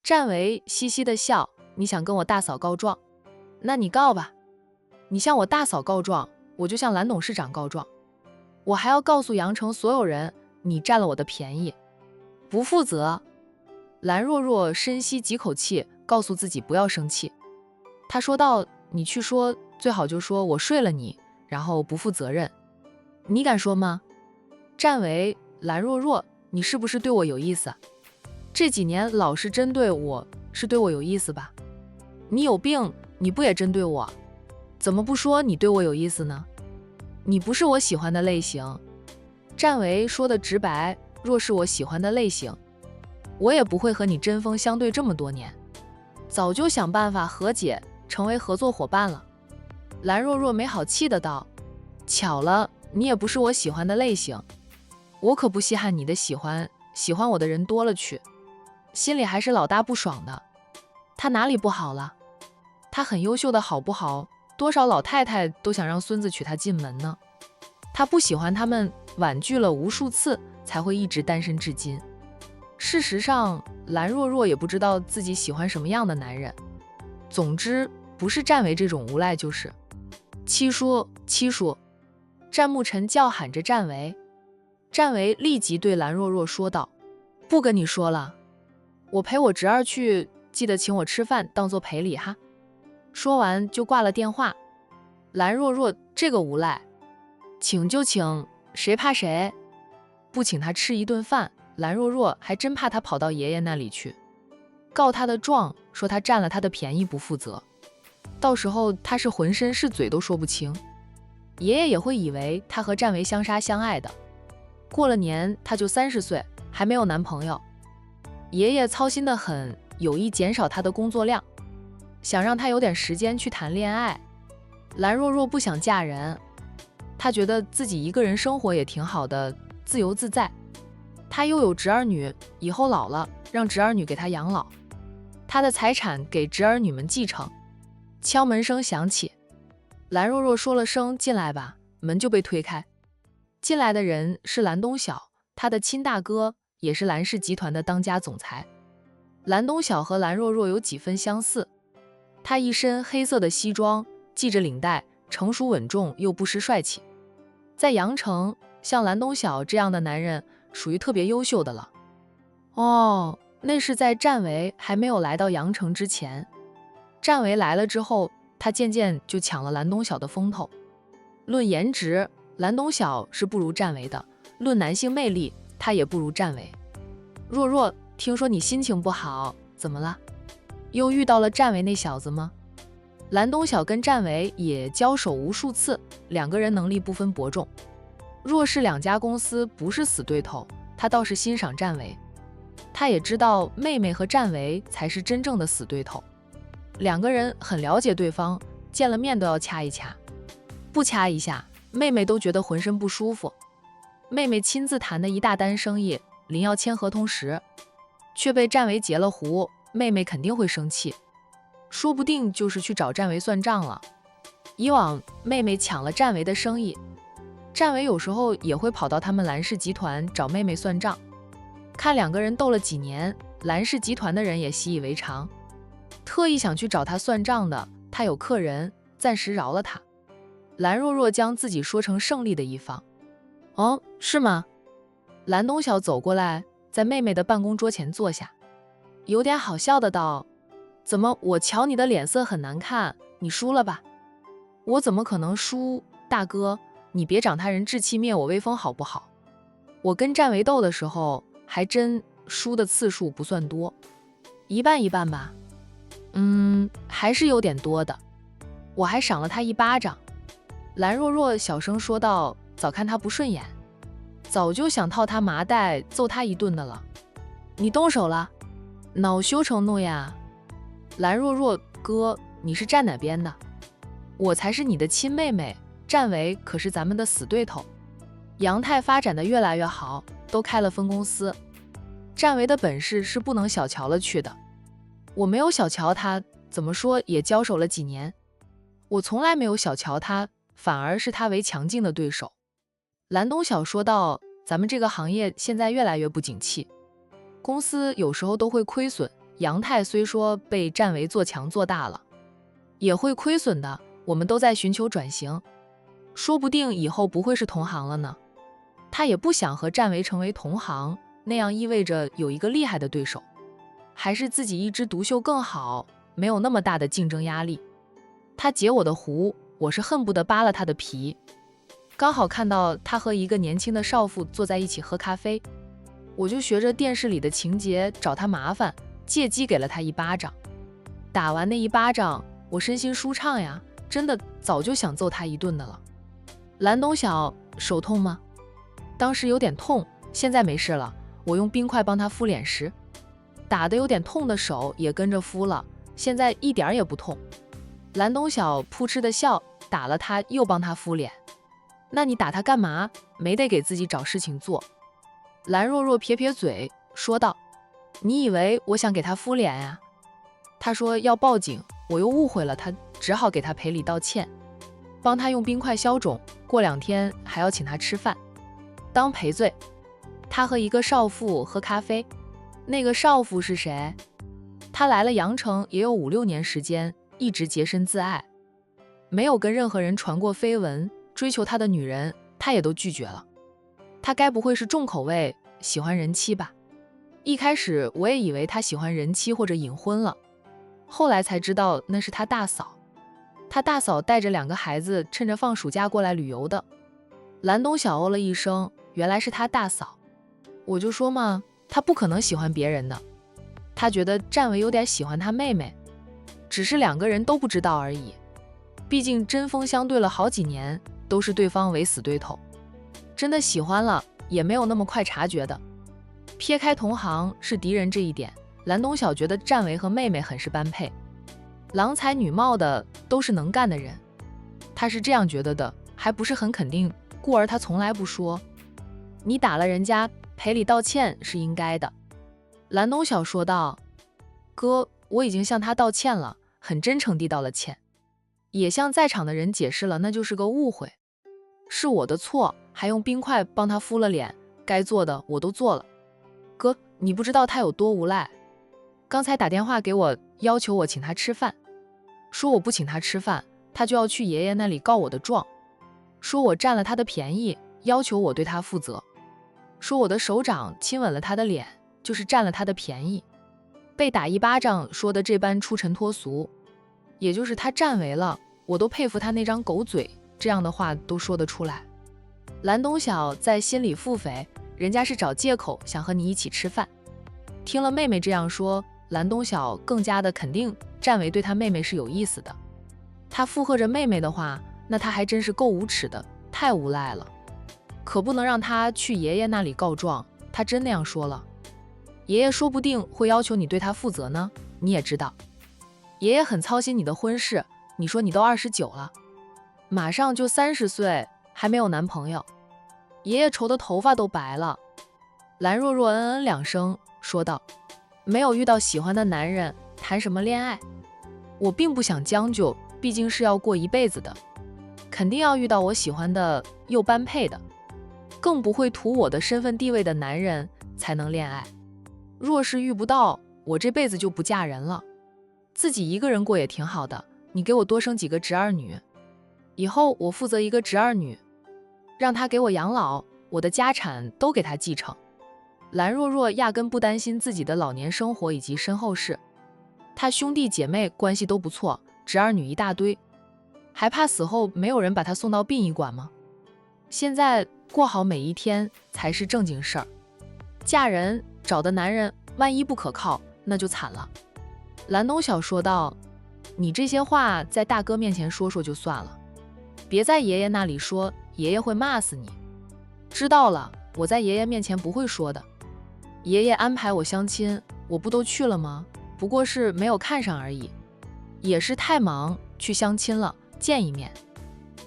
战维嘻嘻的笑，你想跟我大嫂告状？那你告吧。你向我大嫂告状，我就向蓝董事长告状，我还要告诉阳城所有人，你占了我的便宜，不负责。蓝若若深吸几口气，告诉自己不要生气。她说道：你去说，最好就说我睡了你，然后不负责任。你敢说吗？战维，蓝若若，你是不是对我有意思？这几年老是针对我，是对我有意思吧？你有病，你不也针对我？怎么不说你对我有意思呢？你不是我喜欢的类型。战维说的直白，若是我喜欢的类型，我也不会和你针锋相对这么多年，早就想办法和解，成为合作伙伴了。蓝若若没好气的道：巧了，你也不是我喜欢的类型，我可不稀罕你的喜欢，喜欢我的人多了去，心里还是老大不爽的。他哪里不好了？他很优秀的好不好？多少老太太都想让孙子娶她进门呢。他不喜欢他们，婉拒了无数次，才会一直单身至今。事实上，蓝若若也不知道自己喜欢什么样的男人。总之，不是战维这种无赖就是。七叔，七叔！战牧尘叫喊着战维。战维立即对蓝若若说道：不跟你说了，我陪我侄儿去，记得请我吃饭，当做赔礼哈。说完就挂了电话。蓝若若这个无赖，请就请，谁怕谁？不请他吃一顿饭，蓝若若还真怕他跑到爷爷那里去，告他的状，说他占了他的便宜不负责，到时候他是浑身是嘴都说不清。爷爷也会以为他和战维相杀相爱的。过了年他就30岁，还没有男朋友。爷爷操心得很，有意减少他的工作量，想让他有点时间去谈恋爱。蓝若若不想嫁人，她觉得自己一个人生活也挺好的，自由自在。她又有侄儿女，以后老了让侄儿女给她养老，她的财产给侄儿女们继承。敲门声响起，蓝若若说了声进来吧，门就被推开。进来的人是蓝东晓，他的亲大哥，也是蓝氏集团的当家总裁。蓝东晓和蓝若若有几分相似，他一身黑色的西装，系着领带，成熟稳重又不失帅气。在阳城，像蓝东晓这样的男人属于特别优秀的了。哦，那是在战维还没有来到阳城之前。战维来了之后，他渐渐就抢了蓝东晓的风头。论颜值，蓝东晓是不如战维的；论男性魅力，他也不如战维。若若，听说你心情不好，怎么了？又遇到了战维那小子吗？蓝东晓跟战维也交手无数次，两个人能力不分伯仲。若是两家公司不是死对头，他倒是欣赏战维。他也知道妹妹和战维才是真正的死对头。两个人很了解对方，见了面都要掐一掐，不掐一下，妹妹都觉得浑身不舒服。妹妹亲自谈的一大单生意，临要签合同时，却被战维截了胡，妹妹肯定会生气，说不定就是去找战维算账了。以往妹妹抢了战维的生意，战维有时候也会跑到他们蓝氏集团找妹妹算账。看两个人斗了几年，蓝氏集团的人也习以为常，特意想去找他算账的，他有客人，暂时饶了他。蓝若若将自己说成胜利的一方。哦，是吗？蓝东晓走过来，在妹妹的办公桌前坐下，有点好笑的道：怎么我瞧你的脸色很难看，你输了吧？我怎么可能输？大哥，你别长他人志气，灭我威风好不好？我跟战维斗的时候，还真输的次数不算多，一半一半吧。还是有点多的，我还赏了他一巴掌。蓝若若小声说道：早看他不顺眼，早就想套他麻袋揍他一顿的了。你动手了？恼羞成怒呀！蓝若若哥，你是站哪边的？我才是你的亲妹妹，战维可是咱们的死对头。阳泰发展的越来越好，都开了分公司，战维的本事是不能小瞧了去的。我没有小瞧他，怎么说也交手了几年，我从来没有小瞧他，反而是他为强劲的对手。蓝东晓说道：咱们这个行业现在越来越不景气，公司有时候都会亏损，杨太虽说被占为做强做大了，也会亏损的，我们都在寻求转型，说不定以后不会是同行了呢。他也不想和占为成为同行，那样意味着有一个厉害的对手，还是自己一枝独秀更好，没有那么大的竞争压力。他截我的胡，我是恨不得扒了他的皮。刚好看到他和一个年轻的少妇坐在一起喝咖啡，我就学着电视里的情节找他麻烦，借机给了他一巴掌。打完那一巴掌，我身心舒畅呀，真的早就想揍他一顿的了。蓝东晓，手痛吗？当时有点痛，现在没事了。我用冰块帮他敷脸时，打得有点痛的手也跟着敷了，现在一点也不痛。蓝东晓扑哧的笑，打了他又帮他敷脸。那你打他干嘛？没得给自己找事情做。蓝若若撇撇嘴说道，你以为我想给他敷脸呀？他说要报警，我又误会了他，只好给他赔礼道歉，帮他用冰块消肿，过2天还要请他吃饭当赔罪。他和一个少妇喝咖啡，那个少妇是谁？他来了阳城也有5、6年时间，一直洁身自爱，没有跟任何人传过绯闻，追求他的女人他也都拒绝了。他该不会是重口味，喜欢人妻吧？一开始我也以为他喜欢人妻或者隐婚了，后来才知道那是他大嫂。他大嫂带着2个孩子趁着放暑假过来旅游的。蓝东晓哦了一声，原来是他大嫂。我就说嘛，他不可能喜欢别人的，他觉得占为有点喜欢他妹妹，只是2个人都不知道而已。毕竟针锋相对了好几年，都是对方为死对头，真的喜欢了也没有那么快察觉的。撇开同行是敌人这一点，蓝东晓觉得占为和妹妹很是般配，郎才女貌的，都是能干的人，他是这样觉得的，还不是很肯定，故而他从来不说。你打了人家，赔礼道歉是应该的。蓝东晓说道，哥，我已经向他道歉了，很真诚地道了歉，也向在场的人解释了那就是个误会，是我的错，还用冰块帮他敷了脸，该做的我都做了。哥，你不知道他有多无赖，刚才打电话给我，要求我请他吃饭，说我不请他吃饭，他就要去爷爷那里告我的状，说我占了他的便宜，要求我对他负责，说我的手掌亲吻了他的脸，就是占了他的便宜。被打一巴掌说的这般出尘脱俗，也就是他占为了，我都佩服他那张狗嘴，这样的话都说得出来。蓝东晓在心里腹诽，人家是找借口想和你一起吃饭。听了妹妹这样说，蓝东晓更加的肯定占为对他妹妹是有意思的。他附和着妹妹的话，那他还真是够无耻的，太无赖了。可不能让他去爷爷那里告状，他真那样说了，爷爷说不定会要求你对他负责呢。你也知道，爷爷很操心你的婚事，你说你都29了，马上就30岁，还没有男朋友，爷爷愁的头发都白了。蓝若若2声说道，没有遇到喜欢的男人，谈什么恋爱？我并不想将就，毕竟是要过一辈子的，肯定要遇到我喜欢的又般配的，更不会图我的身份地位的男人才能恋爱。若是遇不到，我这辈子就不嫁人了，自己一个人过也挺好的，你给我多生几个侄儿女，以后我负责一个侄儿女，让他给我养老，我的家产都给他继承。蓝若若压根不担心自己的老年生活以及身后事，他兄弟姐妹关系都不错，侄儿女一大堆，还怕死后没有人把他送到殡仪馆吗？现在过好每一天才是正经事儿，嫁人找的男人万一不可靠，那就惨了。蓝东晓说道，你这些话在大哥面前说说就算了，别在爷爷那里说，爷爷会骂死你。知道了，我在爷爷面前不会说的。爷爷安排我相亲，我不都去了吗？不过是没有看上而已，也是太忙去相亲了，见一面，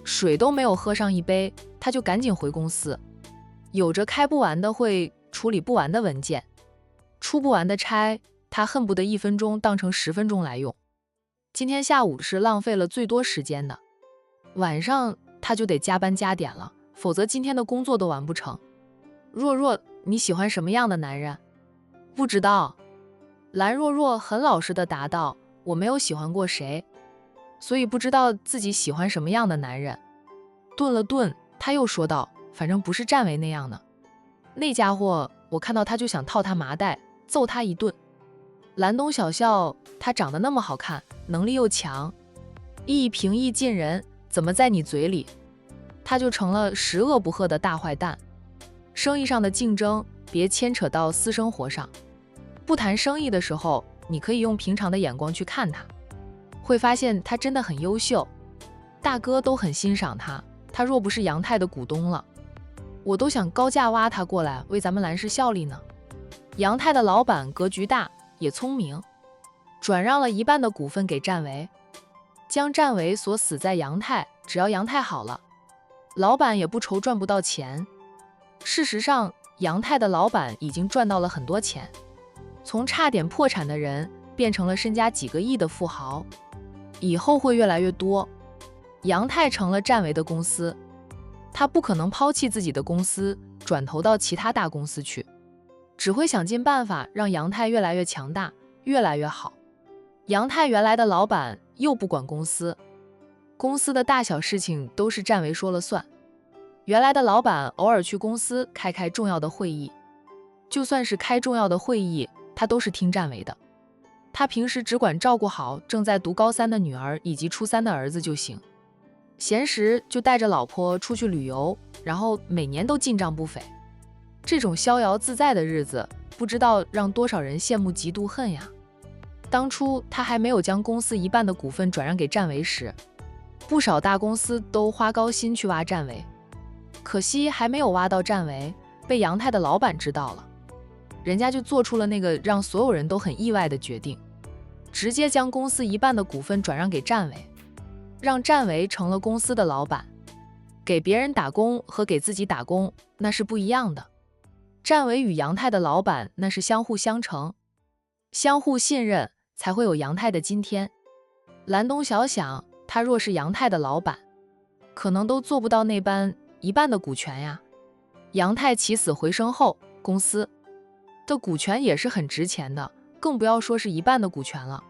水都没有喝上一杯，他就赶紧回公司，有着开不完的会，处理不完的文件，出不完的差，他恨不得1分钟当成10分钟来用。今天下午是浪费了最多时间的，晚上他就得加班加点了，否则今天的工作都完不成。若若，你喜欢什么样的男人？不知道。蓝若若很老实地答道：我没有喜欢过谁，所以不知道自己喜欢什么样的男人。顿了顿，他又说道：反正不是占为那样的，那家伙我看到他就想套他麻袋，揍他一顿。蓝东小笑，他长得那么好看，能力又强，一平易近人，怎么在你嘴里他就成了十恶不赦的大坏蛋？生意上的竞争别牵扯到私生活上，不谈生意的时候，你可以用平常的眼光去看他，会发现他真的很优秀，大哥都很欣赏他。他若不是杨太的股东了，我都想高价挖他过来为咱们蓝氏效力呢。杨太的老板格局大，也聪明，转让了一半的股份给占为，将占为锁死在杨太，只要杨太好了，老板也不愁赚不到钱。事实上，杨太的老板已经赚到了很多钱，从差点破产的人变成了身家几个亿的富豪，以后会越来越多。杨太成了占为的公司，他不可能抛弃自己的公司，转投到其他大公司去，只会想尽办法让杨太越来越强大，越来越好。杨太原来的老板又不管公司，公司的大小事情都是占为说了算。原来的老板偶尔去公司开重要的会议，就算是开重要的会议，他都是听占为的。他平时只管照顾好正在读高3的女儿以及初3的儿子就行，闲时就带着老婆出去旅游，然后每年都进账不菲。这种逍遥自在的日子，不知道让多少人羡慕嫉妒恨呀。当初他还没有将公司一半的股份转让给占为时，不少大公司都花高薪去挖占为，可惜还没有挖到占为，被杨太的老板知道了，人家就做出了那个让所有人都很意外的决定，直接将公司一半的股份转让给占为，让占为成了公司的老板。给别人打工和给自己打工那是不一样的。占为与杨太的老板那是相互相成，相互信任，才会有杨太的今天。蓝东小想，他若是杨太的老板，可能都做不到那般一半的股权呀。杨太起死回生后，公司的股权也是很值钱的，更不要说是一半的股权了。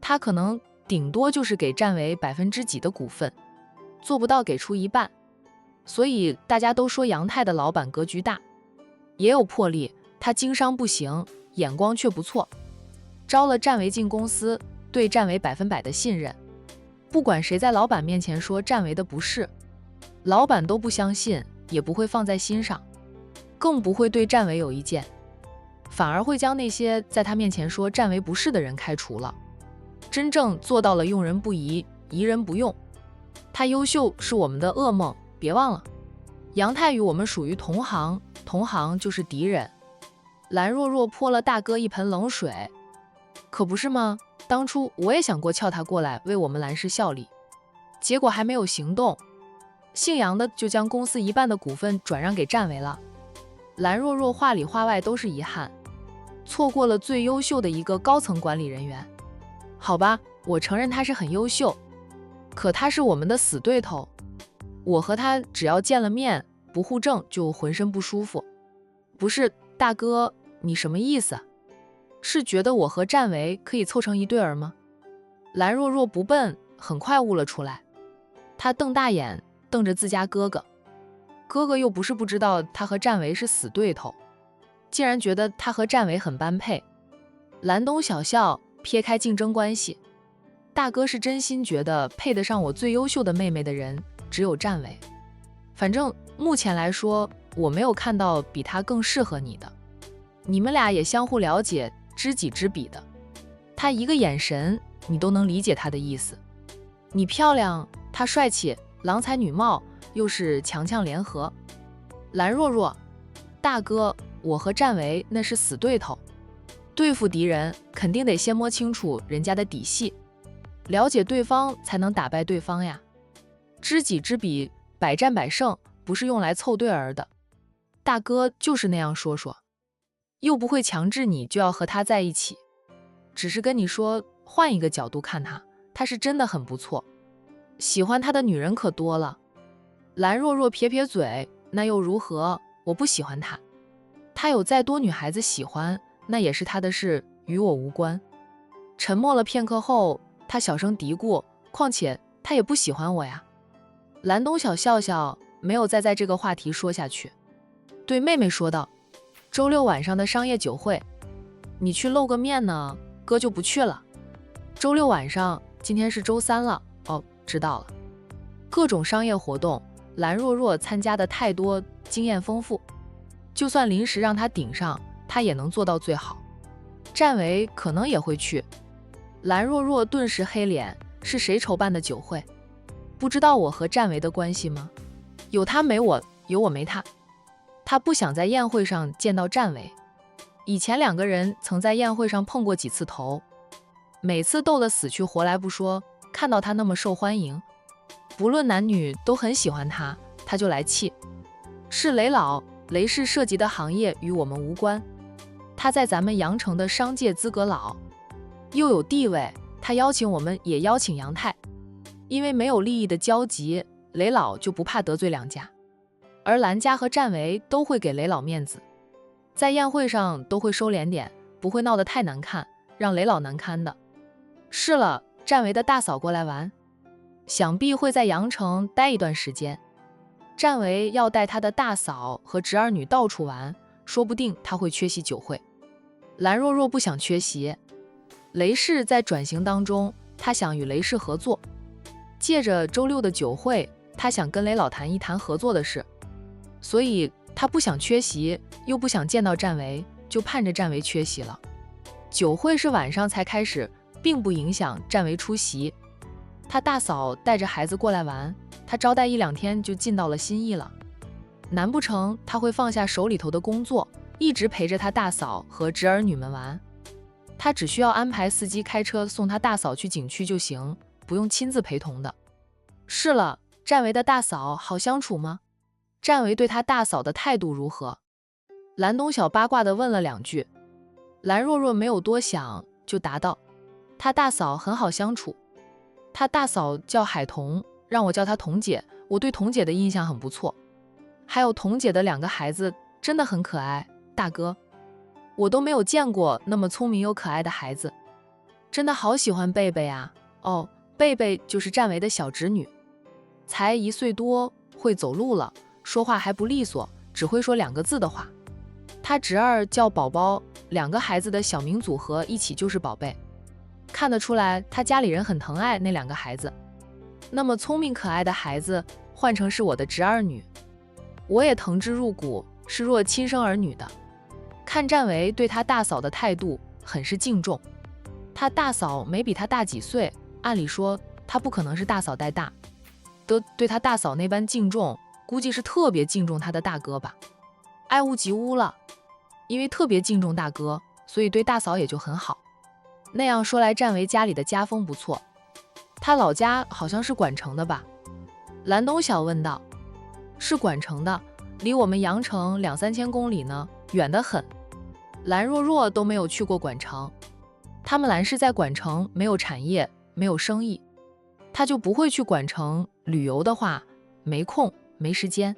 他可能顶多就是给占为%几的股份，做不到给出一半。所以大家都说杨太的老板格局大，也有魄力，他经商不行，眼光却不错，招了占为进公司，对占为100%的信任。不管谁在老板面前说占为的不是，老板都不相信，也不会放在心上，更不会对占为有意见，反而会将那些在他面前说占为不是的人开除了，真正做到了用人不疑，疑人不用。他优秀是我们的噩梦，别忘了，杨太与我们属于同行，同行就是敌人。蓝若若泼了大哥一盆冷水，可不是吗？当初我也想过撬他过来为我们蓝氏效力，结果还没有行动，姓杨的就将公司一半的股份转让给占为了。蓝若若话里话外都是遗憾，错过了最优秀的一个高层管理人员。好吧，我承认他是很优秀，可他是我们的死对头，我和他只要见了面不互正就浑身不舒服。不是，大哥，你什么意思？是觉得我和占为可以凑成一对儿吗？蓝若若不笨，很快悟了出来。他瞪大眼瞪着自家哥哥，哥哥又不是不知道他和占为是死对头，竟然觉得他和占为很般配。蓝东小笑，撇开竞争关系，大哥是真心觉得配得上我最优秀的妹妹的人只有占为，反正目前来说我没有看到比他更适合你的，你们俩也相互了解，知己知彼的，他一个眼神你都能理解他的意思。你漂亮，他帅气，郎才女貌，又是强强联合。蓝若若，大哥，我和占为那是死对头，对付敌人肯定得先摸清楚人家的底细，了解对方才能打败对方呀。知己知彼，百战百胜，不是用来凑对儿的。大哥就是那样说说，又不会强制你就要和他在一起，只是跟你说换一个角度看他，他是真的很不错，喜欢他的女人可多了。蓝若若撇撇嘴，那又如何？我不喜欢他，他有再多女孩子喜欢，那也是他的事，与我无关。沉默了片刻后，他小声嘀咕，况且他也不喜欢我呀。蓝东晓笑笑，没有再在这个话题说下去，对妹妹说道，周六晚上的商业酒会，你去露个面呢，哥就不去了。周六晚上，今天是周三了。哦，知道了。各种商业活动，蓝若若参加的太多，经验丰富，就算临时让她顶上，她也能做到最好。战维可能也会去。蓝若若顿时黑脸，是谁筹办的酒会？不知道我和战维的关系吗？有他没我，有我没他。他不想在宴会上见到战维。以前两个人曾在宴会上碰过几次头，每次斗得死去活来不说，看到他那么受欢迎，不论男女都很喜欢他，他就来气。是雷老，雷氏涉及的行业与我们无关，他在咱们阳城的商界资格老，又有地位，他邀请我们也邀请杨太，因为没有利益的交集，雷老就不怕得罪两家，而蓝家和战维都会给雷老面子，在宴会上都会收敛点，不会闹得太难看，让雷老难堪的。是了，战维的大嫂过来玩，想必会在阳城待一段时间。战维要带他的大嫂和侄儿女到处玩，说不定他会缺席酒会。蓝若若不想缺席，雷氏在转型当中，他想与雷氏合作，借着周六的酒会，他想跟雷老谈一谈合作的事，所以他不想缺席，又不想见到战维，就盼着战维缺席了。酒会是晚上才开始，并不影响战维出席。他大嫂带着孩子过来玩，他招待一两天就尽到了心意了。难不成他会放下手里头的工作，一直陪着他大嫂和侄儿女们玩？他只需要安排司机开车送他大嫂去景区就行，不用亲自陪同的。是了，战维的大嫂好相处吗？战维对他大嫂的态度如何？蓝东晓八卦地问了两句。蓝若若没有多想，就答道，他大嫂很好相处，他大嫂叫海彤，让我叫她彤姐，我对彤姐的印象很不错，还有彤姐的两个孩子真的很可爱，大哥，我都没有见过那么聪明又可爱的孩子，真的好喜欢贝贝啊。哦，贝贝就是战维的小侄女，才1岁多，会走路了，说话还不利索，只会说2个字的话。他侄儿叫宝宝，两个孩子的小名组合一起就是宝贝，看得出来他家里人很疼爱那2个孩子。那么聪明可爱的孩子换成是我的侄儿女，我也疼之入骨，是若亲生儿女的。看战维对他大嫂的态度很是敬重，他大嫂没比他大几岁，按理说他不可能是大嫂带大，都对他大嫂那般敬重，估计是特别敬重他的大哥吧，爱屋及乌了。因为特别敬重大哥，所以对大嫂也就很好。那样说来，战维家里的家风不错，他老家好像是管城的吧？蓝东晓问道。是管城的，离我们阳城2、3千公里呢，远得很。蓝若若都没有去过管城，他们蓝氏在管城没有产业，没有生意，他就不会去管城旅游的话，没空没时间。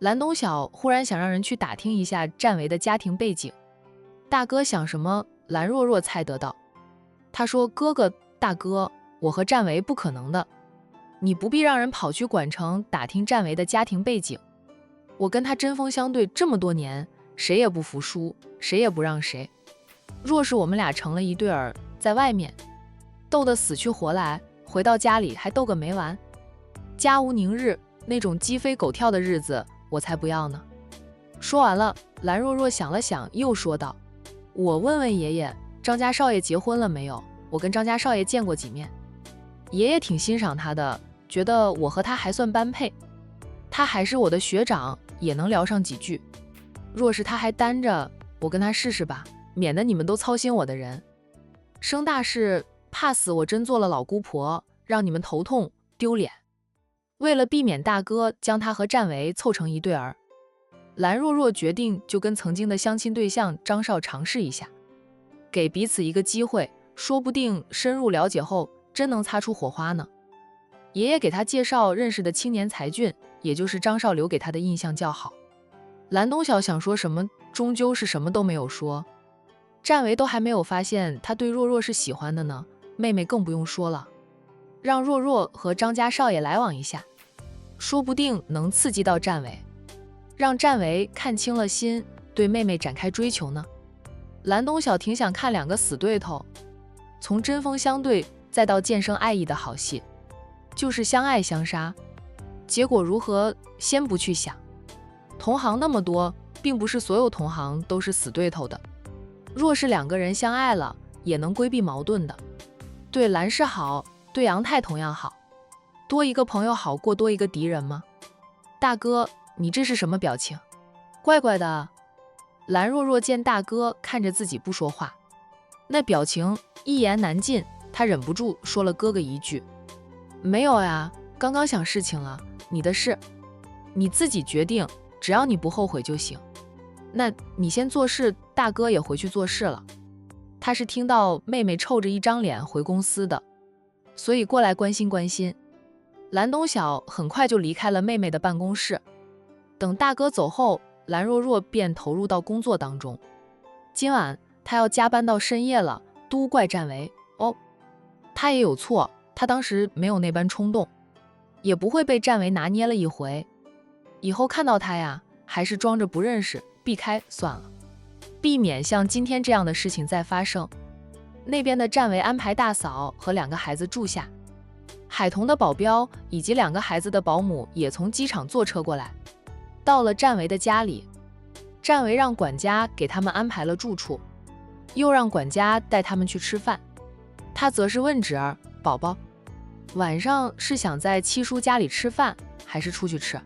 蓝东晓忽然想让人去打听一下战维的家庭背景。大哥想什么？蓝若若猜得到。他说，哥哥，大哥，我和战维不可能的，你不必让人跑去管城打听战维的家庭背景。我跟他针锋相对这么多年，谁也不服输，谁也不让谁。若是我们俩成了一对儿，在外面斗得死去活来，回到家里还斗个没完，家无宁日，那种鸡飞狗跳的日子我才不要呢。说完了，蓝若若想了想，又说道，我问问爷爷，张家少爷结婚了没有？我跟张家少爷见过几面，爷爷挺欣赏他的，觉得我和他还算般配，他还是我的学长，也能聊上几句。若是他还单着，我跟他试试吧，免得你们都操心我的人。生大事，怕死我真做了老姑婆，让你们头痛丢脸。为了避免大哥将他和战维凑成一对儿，蓝若若决定就跟曾经的相亲对象张少尝试一下，给彼此一个机会，说不定深入了解后真能擦出火花呢。爷爷给他介绍认识的青年才俊，也就是张少留给他的印象较好。蓝东晓想说什么，终究是什么都没有说。占为都还没有发现他对若若是喜欢的呢，妹妹更不用说了。让若若和张家少爷来往一下，说不定能刺激到占为，让占为看清了心，对妹妹展开追求呢。蓝东晓挺想看两个死对头，从针锋相对再到渐生爱意的好戏，就是相爱相杀。结果如何，先不去想。同行那么多，并不是所有同行都是死对头的。若是两个人相爱了，也能规避矛盾的。对蓝氏好，对杨太同样好。多一个朋友好过多一个敌人吗？大哥，你这是什么表情？怪怪的。蓝若若见大哥看着自己不说话，那表情一言难尽，她忍不住说了哥哥一句：没有呀，刚刚想事情了，你的事你自己决定，只要你不后悔就行。那你先做事，大哥也回去做事了。他是听到妹妹臭着一张脸回公司的，所以过来关心关心。蓝东晓很快就离开了妹妹的办公室。等大哥走后，蓝若若便投入到工作当中。今晚她要加班到深夜了，都怪占为。哦，她也有错，她当时没有那般冲动，也不会被占为拿捏了一回。以后看到他呀，还是装着不认识，避开算了，避免像今天这样的事情再发生。那边的占为安排大嫂和两个孩子住下，海童的保镖以及两个孩子的保姆也从机场坐车过来，到了占为的家里。占为让管家给他们安排了住处，又让管家带他们去吃饭。他则是问侄儿：宝宝，晚上是想在七叔家里吃饭，还是出去吃？